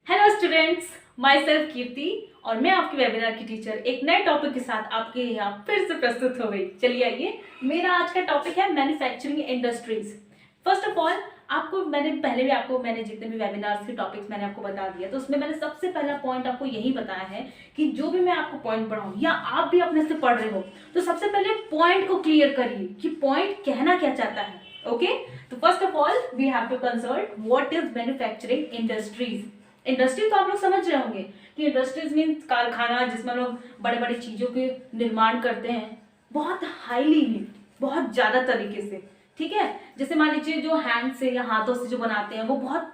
Hello students, my self कीर्ति और मैं आपकी वेबिनार की टीचर एक नए टॉपिक के साथ आपके यहाँ फिर से प्रस्तुत हो गई। चलिए आइए, मेरा आज का टॉपिक है manufacturing industries. First of all आपको मैंने जितने भी वेबिनार्स के टॉपिक्स मैंने आपको बता दिया, तो उसमें मैंने सबसे पहला पॉइंट आपको यही बताया है कि जो भी मैं आपको पॉइंट पढ़ाऊँ या आप भी अपने से पढ़ रहे हो तो सबसे पहले पॉइंट को क्लियर करिए कि पॉइंट कहना क्या चाहता है। ओके, तो first of all we have to consult what is manufacturing industries. Industry तो आप लोग समझ रहे होंगे कि इंडस्ट्रीज मीन्स कारखाना जिसमें लोग बड़े बड़े चीजों के निर्माण करते हैं, बहुत हाईली में, बहुत ज्यादा तरीके से। ठीक है, जैसे मान लीजिए जो हैंड से या हाथों से जो बनाते हैं वो बहुत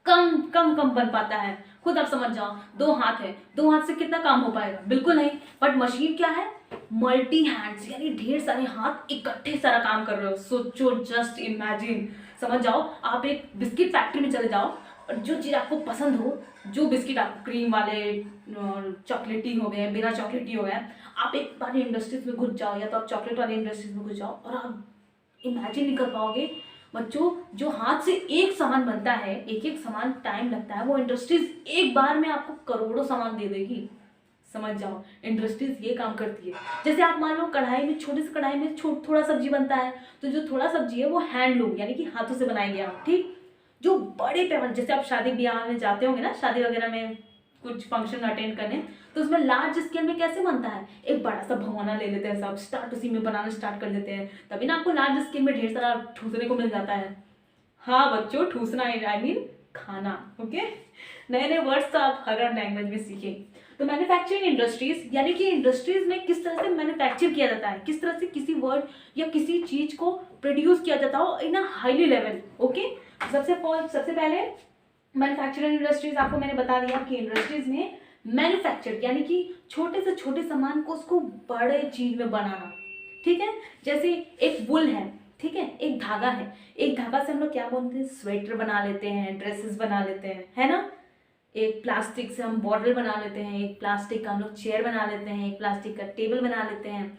कम कम कम बन पाता है। खुद आप समझ जाओ, दो हाथ है, दो हाथ से कितना काम हो पाएगा? बिल्कुल नहीं। बट मशीन क्या है? मल्टी हैंड्स, यानी ढेर सारे हाथ इकट्ठे सारा काम कर रहे हो। सोचो, जस्ट इमेजिन, समझ जाओ। आप एक बिस्किट फैक्ट्री में चले जाओ और जो चीज़ आपको पसंद हो, जो बिस्किट आपको क्रीम वाले, चॉकलेटी हो गए, बिना चॉकलेटी हो गए, आप एक बार इंडस्ट्रीज में घुस जाओ या तो आप चॉकलेट वाले इंडस्ट्रीज में घुस जाओ और आप इमेजिन नहीं कर पाओगे बच्चों, जो हाथ से एक सामान बनता है, एक एक सामान टाइम लगता है, वो इंडस्ट्रीज एक बार में आपको करोड़ों सामान दे देगी। समझ जाओ, इंडस्ट्रीज ये काम करती है। जैसे आप मान लो कढ़ाई में, छोटी सी कढ़ाई में थोड़ा सब्जी बनता है, तो जो थोड़ा सब्जी है वो हैंडलूम यानी कि हाथों से बनाया गया। ठीक, जो बड़े पैमाने, जैसे आप शादी ब्याह में जाते होंगे ना, शादी वगैरह में कुछ फंक्शन अटेंड करने, तो उसमें लार्ज स्केल में कैसे बनता है? एक बड़ा सा भगोना ले लेते हैं सब, स्टार्ट उसी में बनाना स्टार्ट कर देते हैं, तभी ना आपको लार्ज स्केल में ढेर सारा ठूसने को मिल जाता है। हाँ बच्चों, ठूसना आई मीन खाना। ओके, नए नए वर्ड्स तो आप हर लैंग्वेज में सीखें। तो मैन्युफैक्चरिंग इंडस्ट्रीज यानी कि इंडस्ट्रीज में किस तरह से मैन्युफैक्चर किया जाता है, किस तरह से किसी वर्ड या किसी चीज को प्रोड्यूस किया जाता हो इन अ हाईली लेवल। ओके, सबसे पहले मैन्युफैक्चरिंग इंडस्ट्रीज आपको मैंने बता दिया कि इंडस्ट्रीज में मैन्युफैक्चर यानी कि छोटे से छोटे सामान को उसको बड़े चीज में बनाना। ठीक है, जैसे एक वुल है, ठीक है, एक धागा है, एक धागा से हम लोग क्या बोलते हैं? स्वेटर बना लेते हैं, ड्रेसेस बना लेते हैं, है ना। एक प्लास्टिक से हम बॉटल बना लेते हैं, एक प्लास्टिक का हम लोग चेयर बना लेते हैं, एक प्लास्टिक का टेबल बना लेते हैं।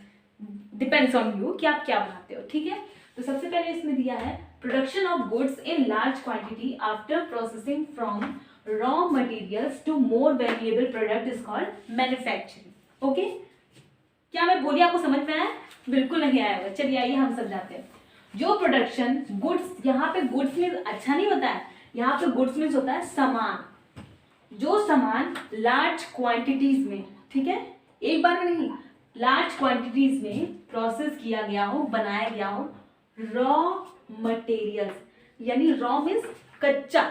डिपेंड्स ऑन यू कि आप क्या बनाते हो। ठीक है, तो सबसे पहले इसमें दिया है production of goods in large quantity after processing from raw materials to more valuable product is called manufacturing. Okay, क्या मैं बोली आपको समझ में आया? बिल्कुल नहीं आया होगा। चलिए आइए हम समझाते हैं। जो प्रोडक्शन गुड्स, यहाँ पे गुड्स मीन्स अच्छा नहीं होता है, यहाँ पे गुड्स मीन्स होता है सामान। जो सामान लार्ज क्वांटिटीज में, ठीक है, एक बार में नहीं, लार्ज क्वांटिटीज में प्रोसेस किया गया हो, बनाया गया हो, रॉ मटेरियल्स यानी रॉ मीन्स कच्चा,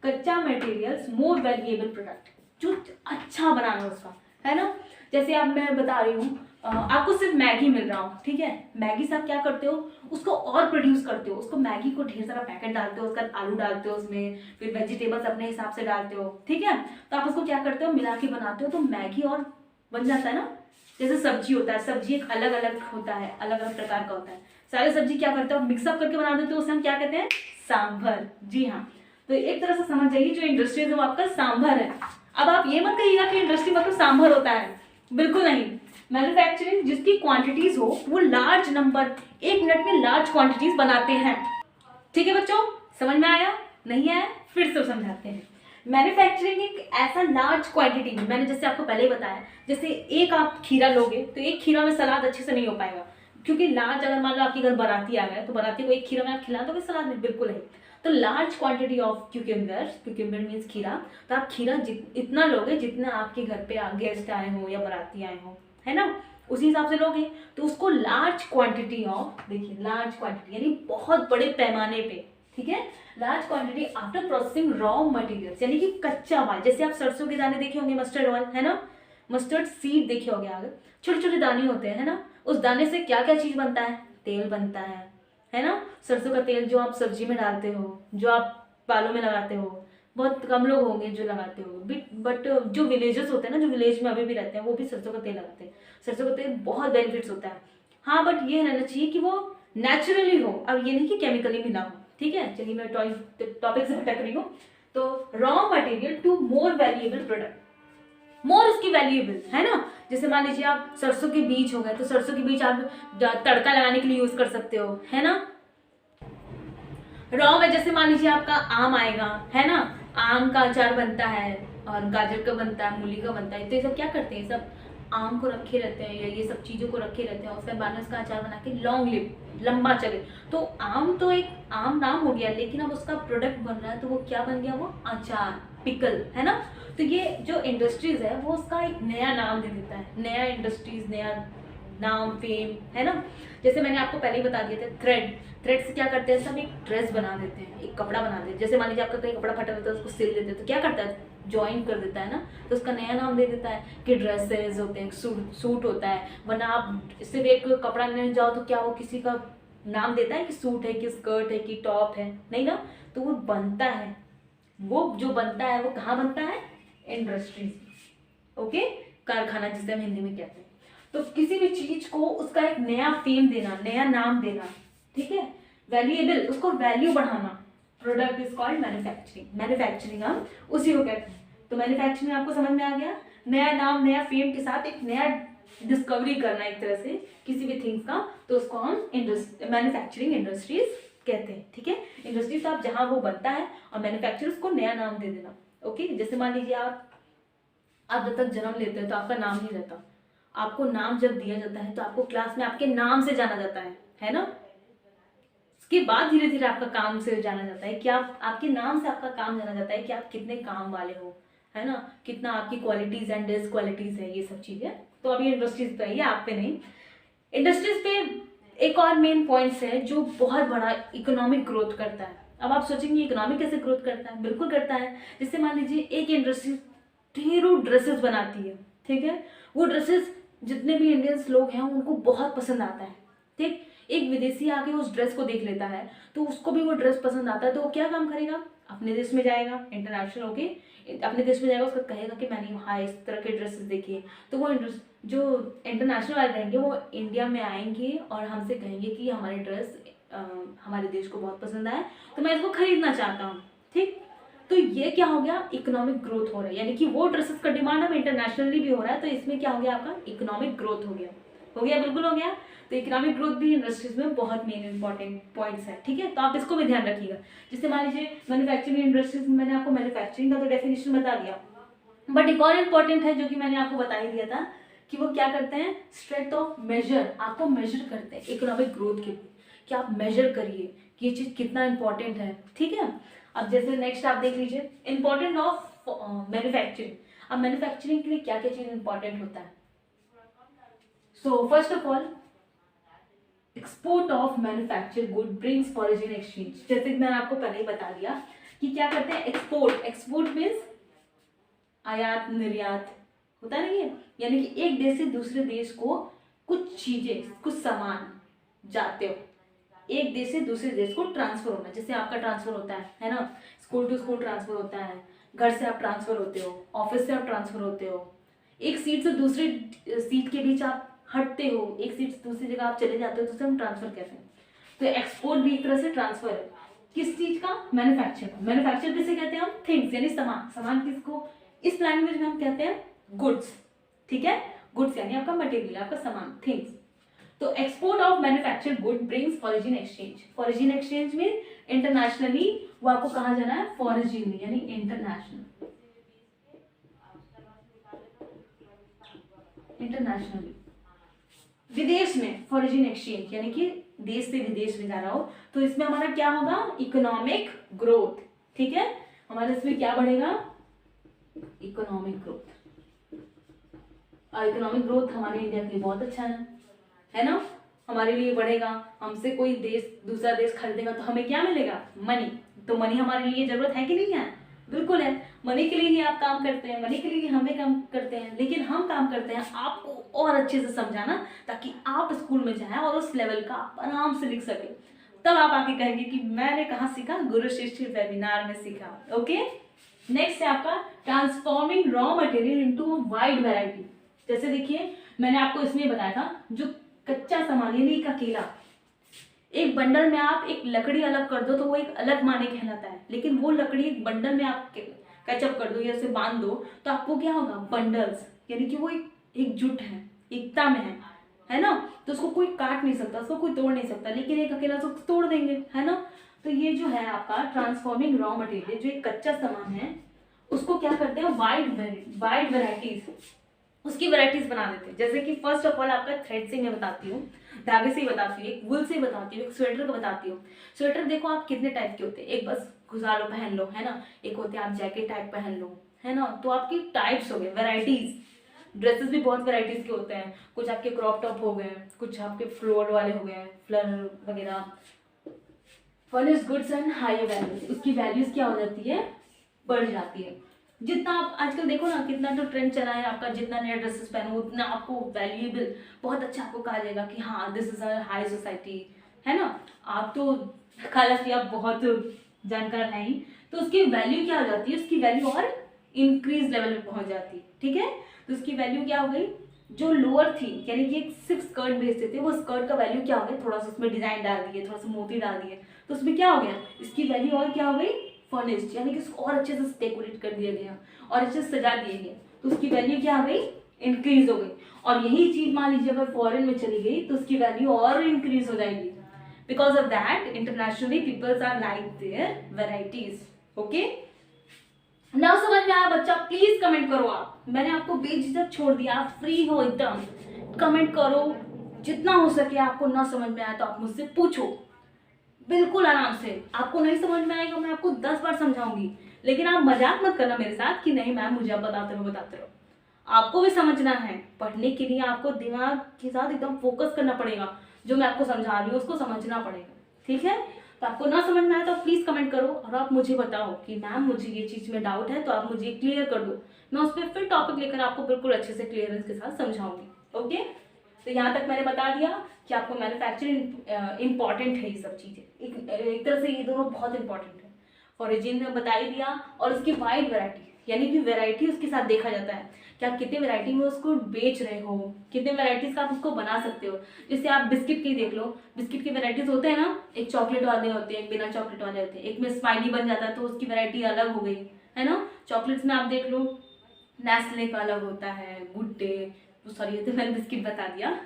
कच्चा मटेरियल्स, मोर वैल्यूएबल प्रोडक्ट, जो अच्छा बनाना उसका, है ना। जैसे अब मैं बता रही हूँ, आपको सिर्फ मैगी मिल रहा हो, ठीक है, मैगी से आप क्या करते हो? उसको और प्रोड्यूस करते हो, उसको मैगी को ढेर सारा पैकेट डालते हो, उसका आलू डालते हो उसमें, फिर वेजिटेबल्स अपने हिसाब से डालते हो, ठीक है। तो आप उसको क्या करते हो? मिला के बनाते हो, तो मैगी और बन जाता है ना। जैसे सब्जी होता है, सब्जी एक अलग अलग होता है, अलग अलग प्रकार का होता है। सारे सब्जी क्या करते हो? मिक्सअप करके बना देते हो, उसे हम क्या कहते हैं? सांभर। जी हाँ, तो एक तरह से समझ जाइए जो इंडस्ट्रीज है वो आपका सांभर है। अब आप ये मत कहिएगा कि इंडस्ट्री मतलब सांभर होता है, बिल्कुल नहीं। मैन्युफैक्चरिंग जिसकी क्वांटिटीज हो वो लार्ज नंबर, एक मिनट में लार्ज क्वांटिटीज बनाते हैं। ठीक है बच्चों, समझ में आया? नहीं आया? फिर से समझाते हैं। मैन्युफैक्चरिंग एक ऐसा लार्ज क्वांटिटी में, मैंने जैसे आपको पहले ही बताया, जैसे एक आप खीरा लोगे तो एक खीरा में सलाद अच्छे से नहीं हो पाएगा, क्योंकि लार्ज, अगर मान लो आपके घर बाराती आ गए तो बाराती को एक खीरा में आप खिला दोगे सलाद में? बिल्कुल नहीं। तो large quantity of cucumber means खीरा, तो आप खीरा इतना लोगे जितना आपके घर पे गेस्ट आए हो या बाराती आए हो, है ना, उसी हिसाब से लोगे। तो उसको लार्ज क्वांटिटी ऑफ, देखिए लार्ज क्वांटिटी यानी बहुत बड़े पैमाने पे, ठीक है, large quantity after processing raw materials यानी कि कच्चा माल। जैसे आप सरसों के दाने देखे होंगे, मस्टर्ड ऑयल, है ना, मस्टर्ड सीड देखे होंगे, आगे छोटे छोटे दाने होते हैं, है ना, उस दाने से क्या क्या चीज बनता है? तेल बनता है ना। सरसों का तेल जो आप सब्जी में डालते हो, जो आप बालों में लगाते हो, बहुत कम लोग होंगे जो लगाते हो, बट जो विलेजेस होते हैं ना, जो विलेज में अभी भी रहते हैं, वो भी सरसों का तेल लगाते हैं। सरसों का तेल बहुत बेनिफिट्स होता है। हाँ, बट ये रहना चाहिए कि वो नेचुरली हो, अब ये नहीं कि केमिकली मिला हो। ठीक है, चलिए मैं टॉपिक से भटक रही हूँ। तो raw material to more valuable product, more उसकी वैल्यूएबल, है ना। जैसे मान लीजिए आप सरसों के बीज हो गए, तो सरसों के बीज आप तड़का लगाने के लिए यूज कर सकते हो, है ना। रॉ में जैसे मान लीजिए आपका आम आएगा, है ना, आम का अचार बनता है और गाजर का बनता है, मूली का बनता है, तो ये सब क्या करते हैं, सब आम को रखे रहते हैं या ये सब चीज़ों को रखे रहते हैं और फिर बाद में उसका अचार बना के लॉन्ग लिव, लंबा चले। तो आम तो एक आम नाम हो गया, लेकिन अब उसका प्रोडक्ट बन रहा है तो वो क्या बन गया, वो अचार, पिकल, है ना। तो ये जो इंडस्ट्रीज है वो उसका एक नया नाम दे देता है, नया इंडस्ट्रीज, नया नाम, फेम, है ना। जैसे मैंने आपको पहले ही बता दिया था, थ्रेड से क्या करते हैं, सब एक ड्रेस बना देते हैं, एक कपड़ा बना देते हैं। जैसे मान लीजिए आपका कहीं कपड़ा फटा होता है, उसको सिल देते हैं, तो क्या करता है, ज्वाइन कर देता है ना, तो उसका नया नाम दे देता है कि ड्रेसेस होते हैं, सूट होता है। वरना आप सिर्फ एक कपड़ा लेने जाओ तो क्या वो किसी का नाम देता है कि सूट है, कि स्कर्ट है, कि टॉप है, नहीं ना। तो वो बनता है, वो जो बनता है वो कहाँ बनता है, इंडस्ट्रीज, ओके, कारखाना जिसे हम हिंदी में कहते हैं। तो किसी भी चीज को उसका एक नया फेम देना, नया नाम देना, ठीक है, वैल्यूएबल, उसको वैल्यू बढ़ाना, product is called manufacturing. Manufacturing हम उसी को कहते हैं। तो मैन्युफैक्चरिंग आपको समझ में आ गया, नया नाम, नया फेम के साथ एक नया डिस्कवरी करना एक तरह से किसी भी थिंग्स का, तो उसको हम मैन्युफैक्चरिंग इंडस्ट्रीज कहते हैं, ठीक है। इंडस्ट्रीज तो आप जहां वो बनता है और मैन्युफैक्चर उसको नया नाम दे देना, ओके। जैसे मान लीजिए आप जब तक जन्म लेते हैं तो आपका नाम नहीं रहता, आपको नाम जब दिया जाता है तो आपको क्लास में आपके नाम से जाना जाता है ना। उसके बाद धीरे धीरे आपका काम से जाना जाता है कि आप, आपके नाम से आपका काम जाना जाता है कि आप कितने काम वाले हो, है ना, कितना आपकी क्वालिटीज एंड डिसक्वालिटीज है, ये सब चीजें। तो अभी इंडस्ट्रीज पे है, आप पे नहीं। इंडस्ट्रीज पे एक और मेन पॉइंट्स है जो बहुत बड़ा इकोनॉमिक ग्रोथ करता है। अब आप सोचेंगे इकोनॉमिक कैसे ग्रोथ करता है, बिल्कुल करता है। जैसे मान लीजिए एक इंडस्ट्री ढेरों ड्रेसेस बनाती है, ठीक है, वो ड्रेसेस जितने भी इंडियंस लोग हैं उनको बहुत पसंद आता है, ठीक। एक विदेशी आके उस ड्रेस को देख लेता है तो उसको भी वो ड्रेस पसंद आता है, तो वो क्या काम करेगा, अपने देश में जाएगा, इंटरनेशनल होके अपने देश में जाएगा, उसका कहेगा कि मैंने वहाँ इस तरह के ड्रेसेस देखे। तो वो जो इंटरनेशनल वाले रहेंगे वो इंडिया में आएंगे और हमसे कहेंगे कि हमारे ड्रेस हमारे देश को बहुत पसंद आया, तो मैं इसको खरीदना चाहता हूँ, ठीक। तो ये क्या हो गया, इकोनॉमिक ग्रोथ हो रहा है, यानी कि वो ड्रेसेस का डिमांड अब इंटरनेशनली भी हो रहा है, तो इसमें क्या हो गया, आपका इकोनॉमिक ग्रोथ हो गया, बिल्कुल हो गया। तो इकोनॉमिक ग्रोथ भी इंडस्ट्रीज में बहुत मेन इंपॉर्टेंट पॉइंट्स है, ठीक है। तो आप इसको भी ध्यान रखिएगा। जैसे मान लीजिए मैन्युफैक्चरिंग इंडस्ट्रीज में मैंने आपको मैन्युफैक्चरिंग का तो डेफिनेशन बता दिया, बट एक और इम्पॉर्टेंट है जो कि मैंने आपको बता ही दिया था कि वो क्या करते हैं, स्ट्रेंथ ऑफ मेजर, आपको मेजर करते हैं इकोनॉमिक ग्रोथ के, कि आप मेजर करिए कि ये चीज कितना इंपॉर्टेंट है, ठीक है। अब जैसे नेक्स्ट आप देख लीजिए इंपॉर्टेंट ऑफ मैन्युफैक्चरिंग। अब मैन्युफैक्चरिंग के लिए क्या क्या चीज इंपॉर्टेंट होता है। So first of all, export of manufacture good brings foreign exchange. जैसे कि मैंने आपको पहले ही बता दिया कि क्या करते हैं, एक्सपोर्ट, एक्सपोर्ट मीन्स आयात निर्यात होता नहीं है, यानी कि एक देश से दूसरे देश को कुछ चीजें, कुछ सामान जाते हो, एक देश से दूसरे देश को ट्रांसफर होना, जैसे आपका ट्रांसफर होता है ना, स्कूल टू स्कूल ट्रांसफर होता है, घर से आप ट्रांसफर होते हो, ऑफिस से आप ट्रांसफर होते हो, एक सीट से दूसरी सीट के बीच आप हटते हो, एक सीट से दूसरी जगह आप चले जाते हो, तो उसे हम ट्रांसफर कहते हैं। तो एक्सपोर्ट भी एक तरह से ट्रांसफर है, किस चीज का, मैन्युफैक्चर का। मैन्युफैक्चर किसे कहते हैं हम, थिंग्स, यानी सामान, सामान किसको इस लैंग्वेज में हम कहते हैं गुड्स, ठीक है। गुड्स यानी आपका मटेरियल, आपका सामान, थिंग्स। तो export of manufactured good brings foreign exchange. Foreign exchange में इंटरनेशनली वो आपको कहा जाना है फॉरेन, यानी इंटरनेशनल, इंटरनेशनली विदेश में फॉरेन एक्सचेंज, यानी कि देश से विदेश में जा रहा हो, तो इसमें हमारा क्या होगा, इकोनॉमिक ग्रोथ, ठीक है। हमारे इसमें क्या बढ़ेगा, इकोनॉमिक ग्रोथ। और इकोनॉमिक ग्रोथ हमारे इंडिया के लिए बहुत अच्छा है ना, हमारे लिए बढ़ेगा। हमसे कोई देश, दूसरा देश खरीदेगा तो हमें क्या मिलेगा, मनी। तो मनी हमारे लिए जरूरत है कि नहीं है, बिल्कुल है। मनी के लिए ही आप काम करते हैं, मनी के लिए हमें काम करते हैं, लेकिन हम काम करते हैं आपको और अच्छे से समझाना, ताकि आप स्कूल में जाएं और उस लेवल का आप आराम से लिख सके। तब आप आके कहेंगे कि मैंने कहाँ सीखा, गुरु शिष्य वेबिनार में सीखा, ओके। नेक्स्ट है आपका transforming raw material into wide variety. जैसे देखिए मैंने आपको इसमें बताया था, जो कच्चा सामान यानी एक अकेला, एक बंडल में आप एक लकड़ी अलग कर दो तो वो एक अलग माने कहलाता है, लेकिन वो लकड़ी एक बंडल में आप कैचअप कर दो या उसे बांध दो तो आपको क्या होगा, बंडल्स, यानी कि वो एकजुट है, एकता में है ना। तो उसको कोई काट नहीं सकता, उसको कोई तोड़ नहीं सकता, लेकिन एक अकेला तो तोड़ देंगे, है ना। तो ये जो है आपका ट्रांसफॉर्मिंग रॉ मटेरियल, जो एक कच्चा सामान है उसको क्या करते हैं, वाइड वैरायटीज, उसकी वैरायटीज बना देते हैं। जैसे कि फर्स्ट ऑफ ऑल आपका थ्रेड से मैं बताती हूँ, धागे से ही बताती हूँ, एक वुल से बताती हूँ, एक स्वेटर का बताती हूँ। स्वेटर देखो आप कितने टाइप के होते हैं, एक बस घुसा लो पहन लो, है ना, एक होते हैं आप जैकेट टाइप पहन लो, है ना। तो आपकी टाइप्स हो गए, वैरायटीज। ड्रेसेस भी बहुत वैरायटीज के होते हैं, कुछ आपके क्रॉप टॉप हो गए, कुछ आपके फ्लोर वाले हो गए, फ्लर वगैरह। Furnished goods and high values, उसकी वैल्यूज क्या हो जाती है, बढ़ जाती है। जितना आप आजकल देखो ना, कितना तो ट्रेंड चला है आपका, जितना नया ड्रेसेस पहनो उतना आपको वैल्यूएबल, बहुत अच्छा आपको कहा जाएगा कि हाँ this is a high society, है ना। आप तो हालांकि आप बहुत जानकार हैं ही, तो उसकी वैल्यू क्या हो जाती है, उसकी वैल्यू और इंक्रीज लेवल में पहुंच जाती है, ठीक है। तो उसकी वैल्यू क्या हो गई, जो लोअर थी यानी कि एक सिर्फ स्कर्ट बेचते थे, वो स्कर्ट का वैल्यू क्या हो गया, थोड़ा सा उसमें डिजाइन डाल दिए, थोड़ा सा मोती डाल दिए, तो उसमें क्या हो गया, इसकी वैल्यू और क्या हो गई, फर्निश्ड, यानी कि उसको और अच्छे से डेकोरेट कर दिया गया और अच्छे से सजा दिया गया, तो उसकी वैल्यू क्या हो गई, इंक्रीज हो गई। और यही चीज मान लीजिए अगर फॉरेन में चली गई तो उसकी वैल्यू और इंक्रीज हो जाएगी। Because of that internationally peoples are like their varieties. Okay, ना समझ में आया बच्चा प्लीज कमेंट करो आप, मैंने आपको बेझिझक छोड़ दिया, आप फ्री हो एकदम, कमेंट करो जितना हो सके। आपको ना समझ में आया तो आप मुझसे पूछो बिल्कुल आराम से, आपको नहीं समझ में आएगा मैं आपको 10 बार समझाऊंगी, लेकिन आप मजाक मत करना मेरे साथ कि नहीं मैम मुझे आप बताते रहो। आपको भी समझना है, पढ़ने के लिए आपको दिमाग के साथ एकदम फोकस करना पड़ेगा, जो मैं आपको समझा रही हूँ उसको समझना पड़ेगा, ठीक है। तो आपको ना समझ में आया तो प्लीज कमेंट करो और आप मुझे बताओ कि मैम मुझे ये चीज में डाउट है, तो आप मुझे क्लियर कर दो, मैं उस पर फिर टॉपिक लेकर आपको बिल्कुल अच्छे से क्लियरेंस के साथ समझाऊंगी। ओके, तो यहाँ तक मैंने बता दिया कि आपको मैन्युफैक्चरिंग इंपॉर्टेंट है, ये सब चीज़ें एक तरह से ये दोनों बहुत इंपॉर्टेंट है। ओरिजिन में बता ही दिया, और उसकी वाइड वैरायटी यानी कि वैरायटी उसके साथ देखा जाता है कि आप कितने वैरायटी में उसको बेच रहे हो, कितने वैरायटीज का आप उसको बना सकते हो। जैसे आप बिस्किट की देख लो, बिस्किट की वैरायटीज होते हैं ना, एक चॉकलेट वाले होते हैं, एक बिना चॉकलेट वाले होते हैं, एक में स्माइली बन जाता है तो उसकी वैरायटी अलग हो गई, है ना। चॉकलेट्स में आप देख लो, नेस्ले का अलग होता है, गुड डे, सॉरी ये तो मैंने बिस्किट बता दिया।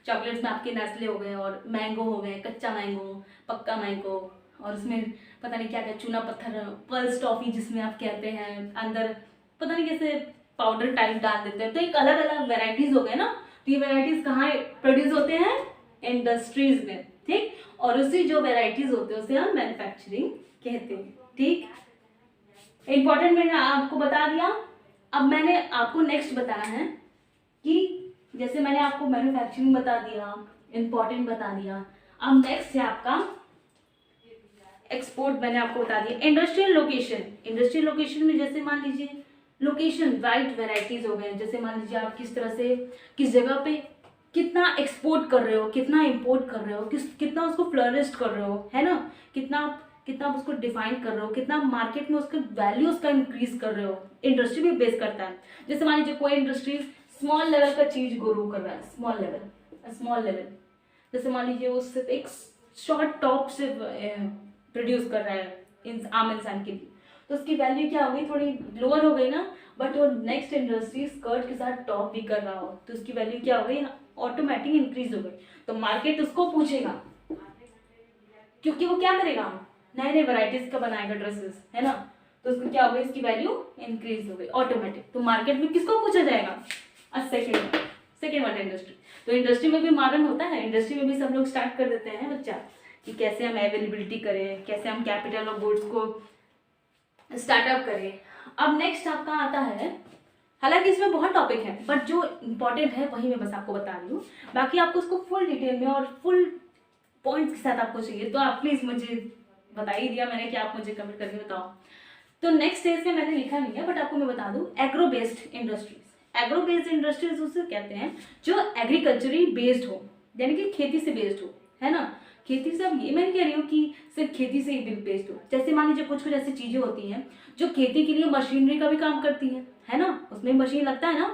चॉकलेट्स में आपके नेस्ले हो गए, और मैंगो हो गए, कच्चा मैंगो, पक्का मैंगो, और उसमें पता नहीं क्या क्या चूना पत्थर, पल्स टॉफी जिसमें आप कहते हैं, अंदर पता नहीं कैसे पाउडर टाइप डाल देते हैं, तो एक अलग अलग वेराइटीज हो गए ना। तो ये वेराइटीज कहाँ प्रोड्यूस होते हैं, इंडस्ट्रीज में, ठीक। और उसी जो वेराइटीज होते हैं उसे हम मैन्युफैक्चरिंग कहते हैं, ठीक। इंपॉर्टेंट मैंने आपको बता दिया। अब मैंने आपको नेक्स्ट बताना है कि जैसे मैंने आपको मैन्युफैक्चरिंग बता दिया, इंपॉर्टेंट बता दिया, अब नेक्स्ट है आपका एक्सपोर्ट। मैंने आपको बता दिया इंडस्ट्रियल लोकेशन। इंडस्ट्रियल लोकेशन में जैसे मान लीजिए लोकेशन वाइड वेराइटीज हो गए, जैसे मान लीजिए आप किस तरह से किस जगह पे कितना एक्सपोर्ट कर रहे हो, कितना इंपोर्ट कर रहे हो, कितना उसको फ्लरिस्ट कर रहे हो, है ना, कितना आप उसको डिफाइन कर रहे हो, कितना मार्केट में उसका वैल्यू उसका इंक्रीज कर रहे हो। इंडस्ट्री भी बेस करता है। जैसे मान लीजिए कोई इंडस्ट्री स्मॉल लेवल का चीज ग्रो कर रहा है, स्मॉल लेवल, जैसे मान लीजिए वो सिर्फ एक शॉर्ट टॉप से प्रोड्यूस कर रहा है आम इंसान के लिए, तो उसकी वैल्यू क्या हो गई, थोड़ी लोअर हो गई ना। बट वो नेक्स्ट इंडस्ट्री स्कर्ट के साथ टॉप भी कर रहा हो तो उसकी वैल्यू क्या हो गई, ऑटोमेटिक इंक्रीज हो गई। तो मार्केट उसको पूछेगा, क्योंकि वो क्या करेगा, नए नए वैरायटीज का बनाएगा ड्रेसेस, है ना। तो उसको क्या हो गई, इसकी वैल्यू इंक्रीज हो गई ऑटोमेटिक। तो मार्केट में किसको पूछा जाएगा, सेकेंड वाला इंडस्ट्री। तो इंडस्ट्री में भी मॉडर्न होता है, इंडस्ट्री में भी सब लोग स्टार्ट कर देते हैं बच्चा कि कैसे हम अवेलेबिलिटी करें, कैसे हम कैपिटल ऑफ गुड्स को स्टार्टअप करें। अब नेक्स्ट आपका आता है, हालांकि इसमें बहुत टॉपिक है बट जो इंपॉर्टेंट है वही मैं बस आपको बता रही हूँ, बाकी आपको उसको फुल डिटेल में और फुल पॉइंट्स के साथ आपको चाहिए तो आप प्लीज मुझे बता ही दिया मैंने कि आप मुझे कमेंट करके बताओ। तो नेक्स्ट स्टेज में मैंने लिखा नहीं है बट आपको मैं बता दूं, agro based industries. Agro based industries उसे कहते हैं जो एग्रीकल्चरली बेस्ड हो, यानी कि खेती से बेस्ड हो, है ना। खेती से, अब ये मैं नहीं कह रही हूँ कि सिर्फ खेती से ही बेस्ड हो। जैसे मान लीजिए कुछ ऐसी चीजें होती हैं जो खेती के लिए मशीनरी का भी काम करती है ना, उसमें मशीन लगता है ना,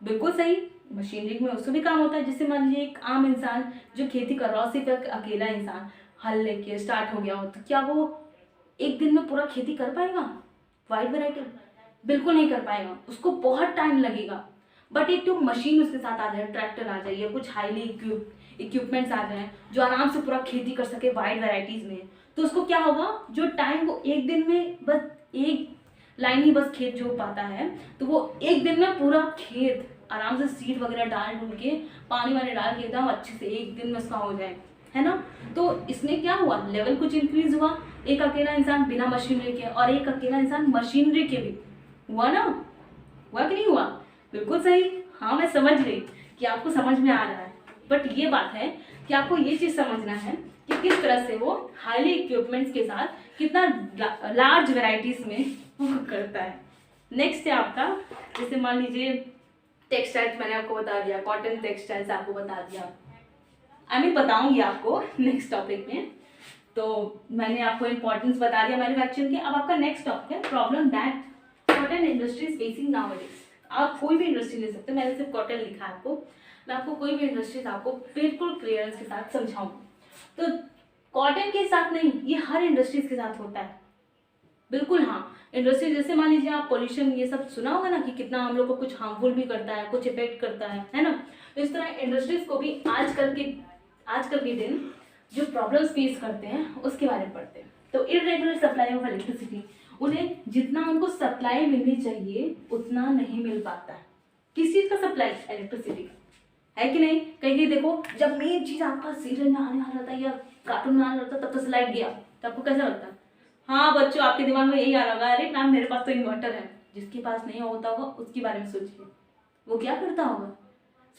बिल्कुल सही, मशीनरी में उससे भी काम होता है। जैसे मान लीजिए एक आम इंसान जो खेती कर रहा हो, सिर्फ एक अकेला इंसान हल लेके स्टार्ट हो गया हो, तो क्या वो एक दिन में पूरा खेती कर पाएगा वाइड वैरायटी? बिल्कुल नहीं कर पाएगा, उसको बहुत टाइम लगेगा। बट एक तो मशीन उसके साथ आ जाए, ट्रैक्टर आ जाए या कुछ हाईली इक्विपमेंट्स आ जाए जो आराम से पूरा खेती कर सके वाइड वैरायटीज में, तो उसको क्या होगा, जो टाइम वो एक दिन में बस एक लाइन ही बस खेत जो पाता है, तो वो एक दिन में पूरा खेत आराम से सीड वगैरह डाल डूल के पानी वानी डाल के एकदम अच्छे से एक दिन में उसका हो जाए, है ना। तो इसमें क्या हुआ, लेवल कुछ इंक्रीज हुआ, एक अकेला इंसान बिना मशीनरी के और एक अकेला इंसान मशीनरी के भी, हुआ ना, हुआ कि नहीं हुआ, बिल्कुल सही। हाँ मैं समझ गई कि आपको समझ में आ रहा है, बट ये बात है कि आपको ये चीज़ समझना है कि किस तरह से वो हाईली इक्विपमेंट्स के साथ कितना लार्ज वेराइटीज में वो करता है। नेक्स्ट है आपका, जैसे मान लीजिए टेक्सटाइल्स, मैंने आपको बता दिया, कॉटन टेक्सटाइल्स आपको बता दिया, मैं बताऊंगी आपको नेक्स्ट टॉपिक में। तो मैंने आपको इंपॉर्टेंस बता दिया मैन्युफैक्चरिंग के। अब आपका नेक्स्ट टॉपिक है problem that cotton industry is facing nowadays. आप कोई भी इंडस्ट्री ले सकते हैं, मैंने सिर्फ कॉटन लिखा है आपको, मैं आपको कोई भी इंडस्ट्रीज आपको बिल्कुल क्लियरेंस के साथ समझाऊंगी। तो कॉटन के साथ नहीं, ये हर इंडस्ट्रीज के साथ होता है, बिल्कुल। हाँ, इंडस्ट्री जैसे मान लीजिए आप पोल्यूशन ये सब सुना होगा ना कि कितना हम लोग को कुछ हार्मफुल भी करता है, कुछ इफेक्ट करता है ना। तो इस तरह इंडस्ट्रीज को भी आजकल के दिन जो प्रॉब्लम्स फेस करते हैं उसके बारे में पढ़ते हैं। तो इरेगुलर सप्लाई ऑफ इलेक्ट्रिसिटी, उन्हें जितना उनको सप्लाई मिलनी चाहिए उतना नहीं मिल पाता है। किस चीज़ का सप्लाई, इलेक्ट्रिसिटी, है कि नहीं। कहीं कहीं देखो, जब मेन चीज़ आपका सीरियल में आने वाला था या कार्टून में आने वाला था तब तक लाइट गया, तो आपको कैसा लगता है। हाँ बच्चों, आपके दिमाग में यही आ रहा होगा, अरे मैम मेरे पास तो इन्वर्टर है। जिसके पास नहीं होता होगा उसके बारे में सोचिए, वो क्या करता होगा,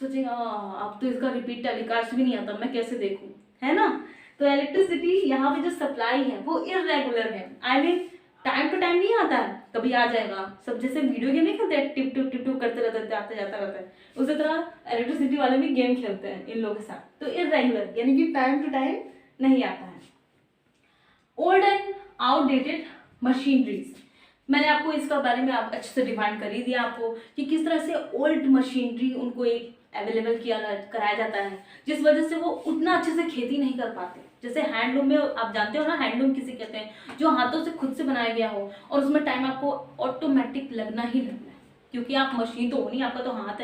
सोचेगा अब तो इसका रिपीट टेलीकास्ट भी नहीं आता, मैं कैसे देखूं, है ना। तो इलेक्ट्रिसिटी यहाँ पे जो सप्लाई है वो इरेगुलर है, टाइम टू टाइम नहीं आता है, कभी आ जाएगा। सब जैसे वीडियो गेम नहीं खेलते हैं, टिप टिप टिप टिप करते रहते हैं, आते जाता रहता है, उसी तरह इलेक्ट्रिसिटी वाले भी गेम खेलते हैं इन लोगों के साथ। तो इरेगुलर यानी कि टाइम टू टाइम नहीं आता है। ओल्ड एंड आउटडेटेड मशीनरीज, मैंने आपको इसका बारे में आप अच्छे से डिफाइन कर ही दिया आपको कि किस तरह से ओल्ड मशीनरी उनको एक अवेलेबल कराया जाता है, जिस वजह से वो उतना अच्छे से खेती नहीं कर पाते। जैसे हैंडलूम में आप जानते हो ना, हैंडलूम किसे कहते हैं, जो हाथों से खुद से बनाया गया हो और उसमें टाइम आपको ऑटोमेटिक लगना ही लगना है, क्योंकि आप मशीन तो हो नहीं, आपका तो हाथ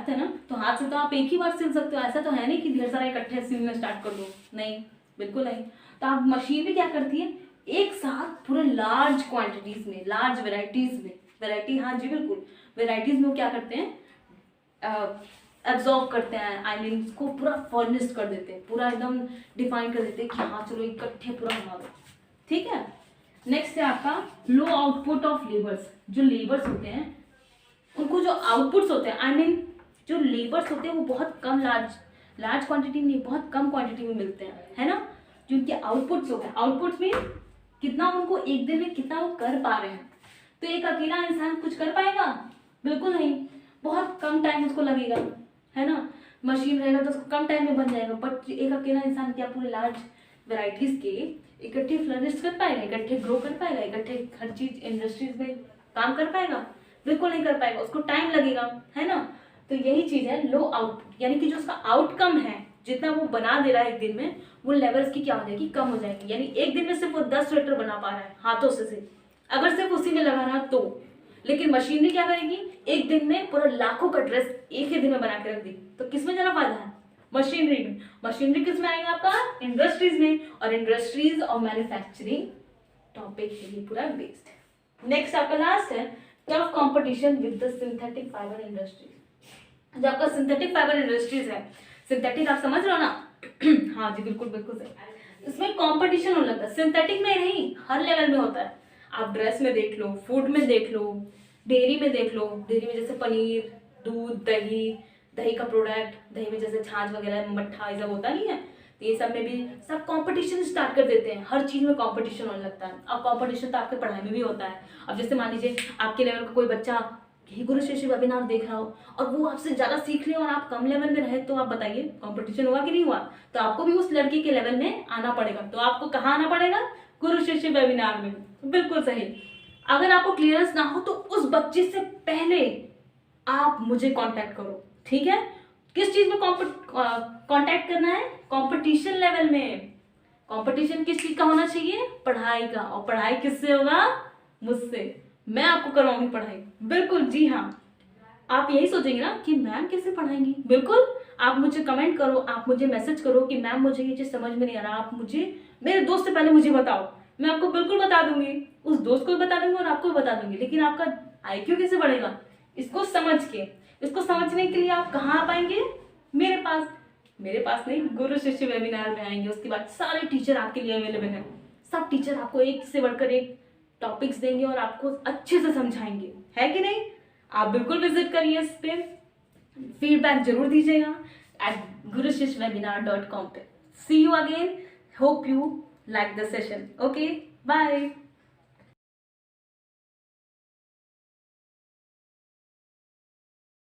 है ना। तो हाथ से तो आप एक ही बार सिल सकते हो, ऐसा तो है नहीं कि ढेर सारा इकट्ठे सिलना स्टार्ट कर दो, नहीं, बिल्कुल नहीं। तो आप मशीन भी क्या करती है, एक साथ पूरे लार्ज क्वांटिटीज में, लार्ज वेराइटीज में, वेराइटी, हाँ जी बिल्कुल, वेराइटीज में वो क्या करते हैं, एब्जॉर्व करते हैं, इसको पूरा फर्निश्ड कर देते हैं, पूरा एकदम डिफाइन कर देते हैं कि हाँ चलो इकट्ठे पूरा बना दो, ठीक है। नेक्स्ट है आपका लो आउटपुट ऑफ लेबर्स, जो लेबर्स होते हैं उनको जो आउटपुट्स होते हैं, जो लेबर्स होते हैं वो बहुत कम, लार्ज क्वांटिटी में नहीं, बहुत कम क्वांटिटी में मिलते हैं, है ना। जो उनके आउटपुट्स होते हैं, आउटपुट्स में कितना उनको एक दिन में कितना वो कर पा रहे हैं। तो एक अकेला इंसान कुछ कर पाएगा, बिल्कुल नहीं, बहुत कम टाइम उसको लगेगा, है ना। मशीन रहेगा तो उसको कम टाइम में बन जाएगा, बट एक अकेला इंसान क्या पूरे लार्ज वेराइटीज के इकट्ठे फ्लरिश कर पाएगा, इकट्ठे ग्रो कर पाएगा, इकट्ठे हर चीज इंडस्ट्रीज में काम कर पाएगा, बिल्कुल नहीं कर पाएगा, उसको टाइम लगेगा, है ना। तो यही चीज है लो आउटपुट, यानी कि जो उसका आउटकम है, जितना वो बना दे रहा है एक दिन में, वो लेवल्स की क्या हो जाएगी, कम हो जाएगी। यानी एक दिन में सिर्फ वो 10 स्वेटर बना पा रहा है हाथों से अगर सिर्फ उसी में लगा रहा तो। लेकिन मशीनरी क्या करेगी, एक दिन में पूरा लाखों का ड्रेस एक ही दिन में बना के रख दी, तो किसमें ज्यादा फायदा है, मशीनरी में। मशीनरी किस में आएगा आपका, इंडस्ट्रीज में, और इंडस्ट्रीज और मैन्युफैक्चरिंग टॉपिक है ये पूरा बेस्ड। नेक्स्ट आपका लास्ट है tough competition with the synthetic fibre industries. जो आपका सिंथेटिक फाइबर इंडस्ट्रीज है, सिंथेटिक आप समझ रहे हो ना हाँ जी बिल्कुल बिल्कुल सही। इसमें कंपटीशन होने लगता है, सिंथेटिक में नहीं, हर लेवल में होता है। आप ड्रेस में देख लो, फूड में देख लो, डेयरी में देख लो, डेयरी में जैसे पनीर, दूध, दही का प्रोडक्ट, दही में जैसे छाछ वगैरह, मट्ठा, ये सब होता नहीं है, तो ये सब में भी सब कंपटीशन स्टार्ट कर देते हैं, हर चीज में कंपटीशन होने लगता है। अब कंपटीशन तो आपके पढ़ाई में भी होता है। अब जैसे मान लीजिए आपके लेवल का कोई बच्चा यही गुरु शिष्य वेबिनार देख रहा हो और वो आपसे ज्यादा सीख ले और आप कम लेवल में रहे, तो आप बताइए कंपटीशन हुआ कि नहीं हुआ। तो आपको भी उस लड़की के लेवल में आना पड़ेगा। तो आपको कहाँ आना पड़ेगा, गुरु शिष्य वेबिनार में, बिल्कुल सही। अगर आपको क्लियरेंस ना हो तो उस बच्चे से पहले आप मुझे कांटेक्ट करो, ठीक है। किस चीज में कांटेक्ट करना है, कंपटीशन लेवल में। कंपटीशन किस चीज का होना चाहिए, पढ़ाई का, और पढ़ाई किससे होगा, मुझसे, मैं आपको करवाऊंगी पढ़ाई, बिल्कुल जी हाँ। आप यही सोचेंगे ना कि मैम कैसे पढ़ाएंगी, बिल्कुल। आप मुझे कमेंट करो, आप मुझे मैसेज करो कि मैम मुझे ये चीज समझ में नहीं आ रहा, आप मुझे मेरे दोस्त से पहले मुझे बताओ, मैं आपको बिल्कुल बता दूंगी, उस दोस्त को भी बता दूंगी और आपको भी बता दूंगी, लेकिन आपका आईक्यू कैसे बढ़ेगा? इसको समझ के, इसको समझने के लिए आप कहाँ आ पाएंगे? मेरे पास। मेरे पास नहीं, गुरु शिष्य वेबिनार में आएंगे, उसके बाद सारे टीचर आपके लिए अवेलेबल हैं। सब टीचर आपको एक से बढ़कर एक टॉपिक्स देंगे और आपको अच्छे से समझाएंगे, है कि नहीं? आप बिल्कुल विजिट करिए इस पे, फीडबैक जरूर दीजिएगा at gurushishwebinar.com पे। See you again, hope you like the session. Okay, bye.